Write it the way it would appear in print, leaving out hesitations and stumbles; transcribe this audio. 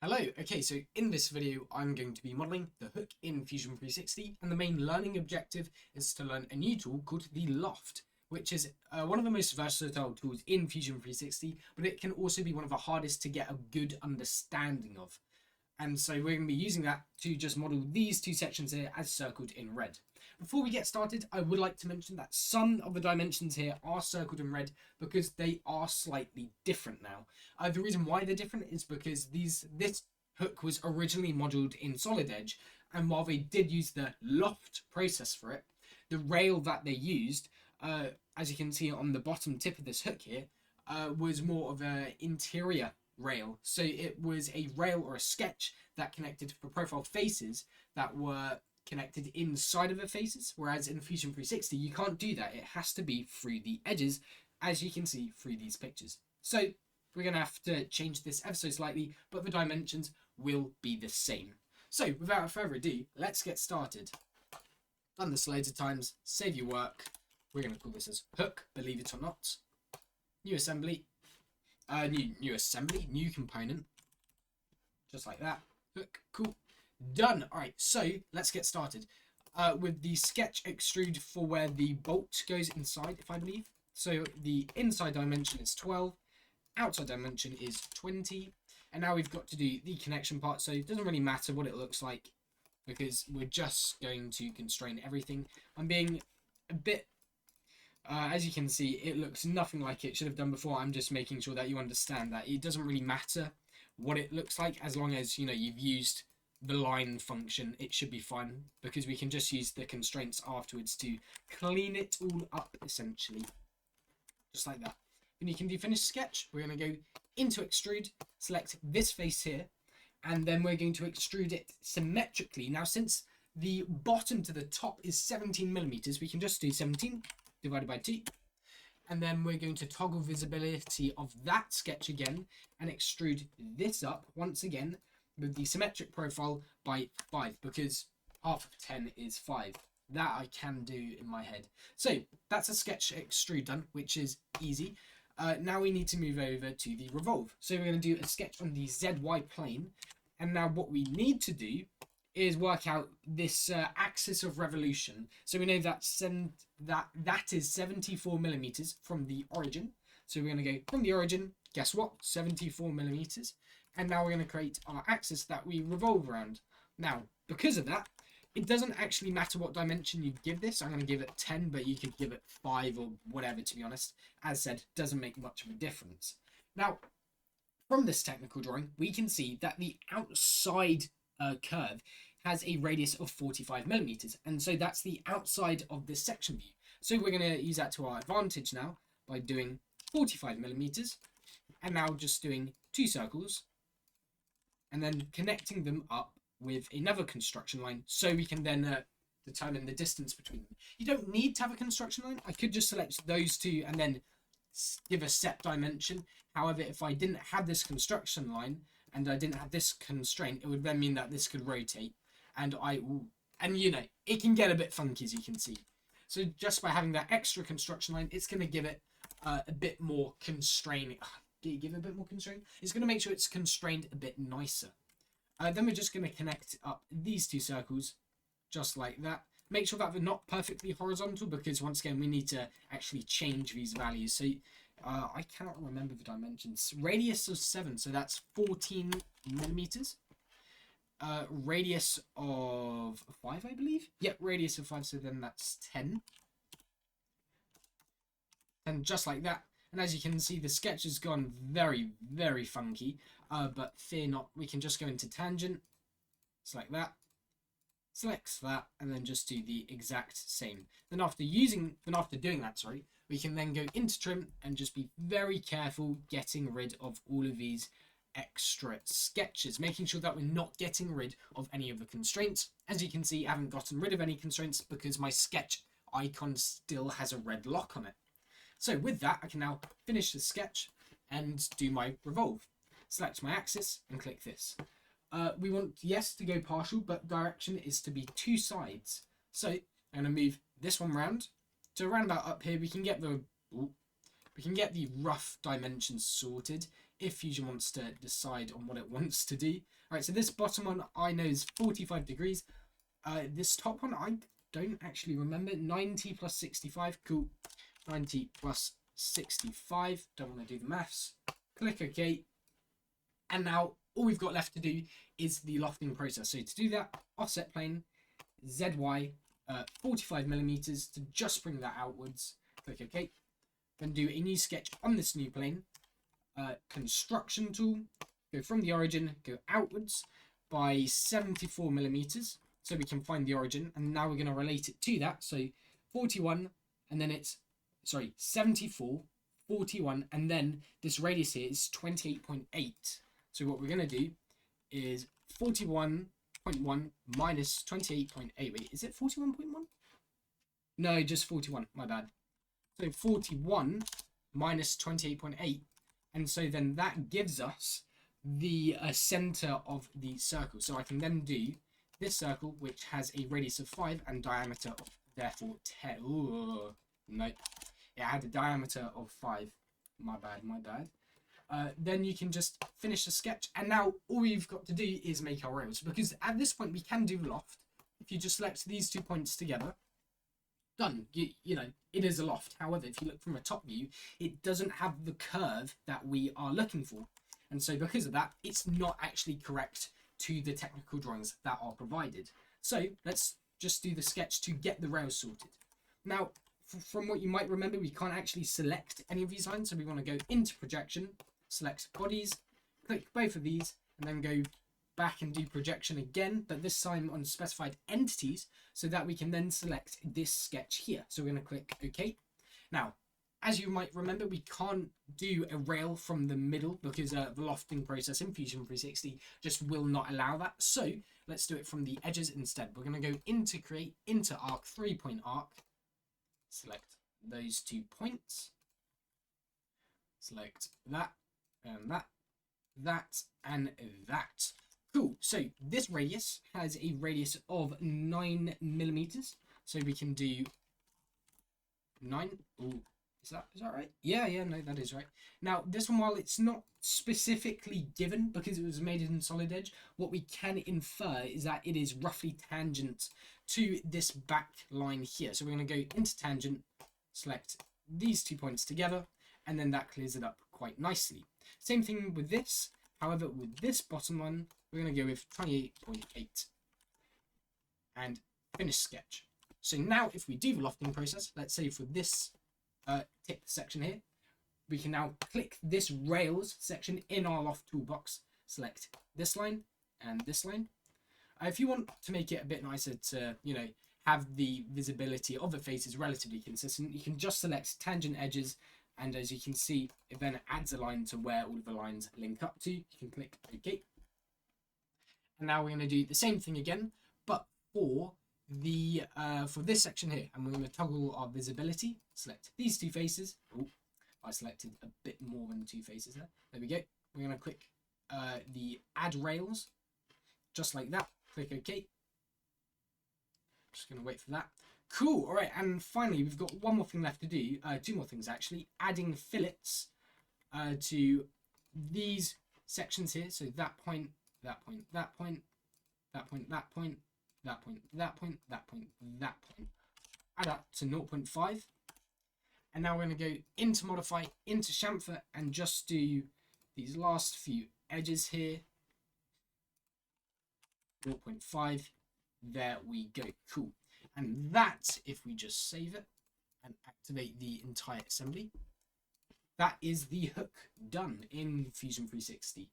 Hello, okay, so in this video I'm going to be modelling the hook in Fusion 360, and the main learning objective is to learn a new tool called the Loft, which is one of the most versatile tools in Fusion 360, but it can also be one of the hardest to get a good understanding of. And so we're going to be using that to just model these two sections here as circled in red. Before we get started, I would like to mention that some of the dimensions here are circled in red because they are slightly different now. The reason why they're different is because this hook was originally modeled in Solid Edge, and while they did use the Loft process for it, the rail that they used, as you can see on the bottom tip of this hook here, was more of an interior rail. So it was a rail or a sketch that connected the profile faces that were connected inside of the faces, whereas in Fusion 360 you can't do that. It has to be through the edges, as you can see through these pictures. So we're going to have to change this ever so slightly, but the dimensions will be the same. So without further ado, let's get started. Done this loads of times, save your work. We're going to call this as hook, believe it or not. New assembly, new component, just like that. Hook, cool, done. All right, so let's get started with the sketch extrude for where the bolt goes inside, if I believe. So the inside dimension is 12, outside dimension is 20, and now we've got to do the connection part. So it doesn't really matter what it looks like because we're just going to constrain everything. I'm being a bit as you can see, it looks nothing like it should have done before. I'm just making sure that you understand that it doesn't really matter what it looks like as long as, you know, you've used the line function. It should be fine because we can just use the constraints afterwards to clean it all up, essentially. Just like that. When you can do finish sketch, we're going to go into extrude, select this face here, and then we're going to extrude it symmetrically. Now, since the bottom to the top is 17 millimeters, we can just do 17 divided by 2, and then we're going to toggle visibility of that sketch again and extrude this up once again with the symmetric profile by 5, because half of 10 is 5. That I can do in my head. So that's a sketch extrude done, which is easy. Now we need to move over to the revolve. So we're going to do a sketch on the ZY plane, and now what we need to do is work out this axis of revolution. So we know that that is 74 millimeters from the origin. So we're going to go from the origin, guess what, 74 millimeters. And now we're going to create our axis that we revolve around. Now, because of that, it doesn't actually matter what dimension you give this. I'm going to give it 10, but you could give it 5 or whatever, to be honest. As said, doesn't make much of a difference. Now, from this technical drawing, we can see that the outside curve has a radius of 45 millimeters, and so that's the outside of this section view. So we're going to use that to our advantage now by doing 45 millimeters, and now just doing 2 circles and then connecting them up with another construction line so we can then determine the distance between them. You don't need to have a construction line. I could just select those two and then give a set dimension. However, if I didn't have this construction line and I didn't have this constraint, it would then mean that this could rotate, and you know, it can get a bit funky, as you can see. So just by having that extra construction line, it's going to give it a bit more constraint. Give it a bit more constraint. It's going to make sure it's constrained a bit nicer. Then we're just going to connect up these 2 circles just like that. Make sure that they're not perfectly horizontal, because once again we need to actually change these values. So I cannot remember the dimensions. Radius of 7, so that's 14 millimeters. Radius of 5, I believe. Yep, radius of 5, so then that's 10. And just like that. And as you can see, the sketch has gone very, very funky. But fear not, we can just go into tangent, select that, selects that, and then just do the exact same. Then after doing that, we can then go into trim and just be very careful getting rid of all of these extra sketches, making sure that we're not getting rid of any of the constraints. As you can see, I haven't gotten rid of any constraints because my sketch icon still has a red lock on it. So with that, I can now finish the sketch and do my revolve. Select my axis and click this. We want, yes, to go partial, but direction is to be 2 sides. So I'm going to move this one round. So around about up here, we can get the rough dimensions sorted if Fusion wants to decide on what it wants to do. Alright, so this bottom one I know is 45 degrees. This top one I don't actually remember. 90 plus 65, cool. 90 plus 65, don't want to do the maths. Click OK. And now all we've got left to do is the lofting process. So to do that, offset plane, ZY, 45 millimeters to just bring that outwards. Click OK. Then do a new sketch on this new plane. Construction tool. Go from the origin, go outwards by 74 millimeters. So we can find the origin. And now we're going to relate it to that. So 41, and then it's, sorry, 74, 41, and then this radius here is 28.8. So what we're going to do is 41.1 minus 28.8. Wait, is it 41.1? No, just 41. My bad. So 41 minus 28.8. And so then that gives us the center of the circle. So I can then do this circle, which has a radius of 5 and diameter of, therefore, 10. Ooh, no. It had a diameter of 5. My bad, my bad. Then you can just finish the sketch, and now all we've got to do is make our rails, because at this point we can do loft. If you just select these 2 points together, done. You know, it is a loft. However, if you look from a top view, it doesn't have the curve that we are looking for, and so because of that, it's not actually correct to the technical drawings that are provided. So let's just do the sketch to get the rails sorted. Now, from what you might remember, we can't actually select any of these lines, so we want to go into projection, select bodies, click both of these, and then go back and do projection again, but this time on specified entities, so that we can then select this sketch here. So we're going to click OK. Now, as you might remember, we can't do a rail from the middle because the lofting process in Fusion 360 just will not allow that. So let's do it from the edges instead. We're going to go into create, into arc, 3-point arc, select those 2 points, select that, and that, and that. Cool. So this radius has a radius of 9 millimeters. So we can do 9. Ooh, is that right? Yeah, no, that is right. Now this one, while it's not specifically given because it was made in Solid Edge, what we can infer is that it is roughly tangent to this back line here. So we're going to go into tangent, select these 2 points together, and then that clears it up quite nicely. Same thing with this. However, with this bottom one, we're going to go with 28.8 and finish sketch. So now if we do the lofting process, let's say for this tip section here, we can now click this rails section in our loft toolbox, select this line and this line. If you want to make it a bit nicer to, you know, have the visibility of the faces relatively consistent, you can just select tangent edges, and as you can see, it then adds a line to where all of the lines link up to. You can click OK. And now we're going to do the same thing again, but for the for this section here, and we're going to toggle our visibility, select these 2 faces. Oh, I selected a bit more than 2 faces there. There we go. We're going to click the add rails, just like that. Click OK. Just going to wait for that. Cool. All right, and finally we've got one more thing left to do. 2 more things actually. Adding fillets to these sections here. So that point, that point, that point, that point, that point, that point, that point, that point, that point. Add up to 0.5. And now we're going to go into modify, into chamfer, and just do these last few edges here. 0.5. There we go. Cool. And that, if we just save it and activate the entire assembly, that is the hook done in Fusion 360.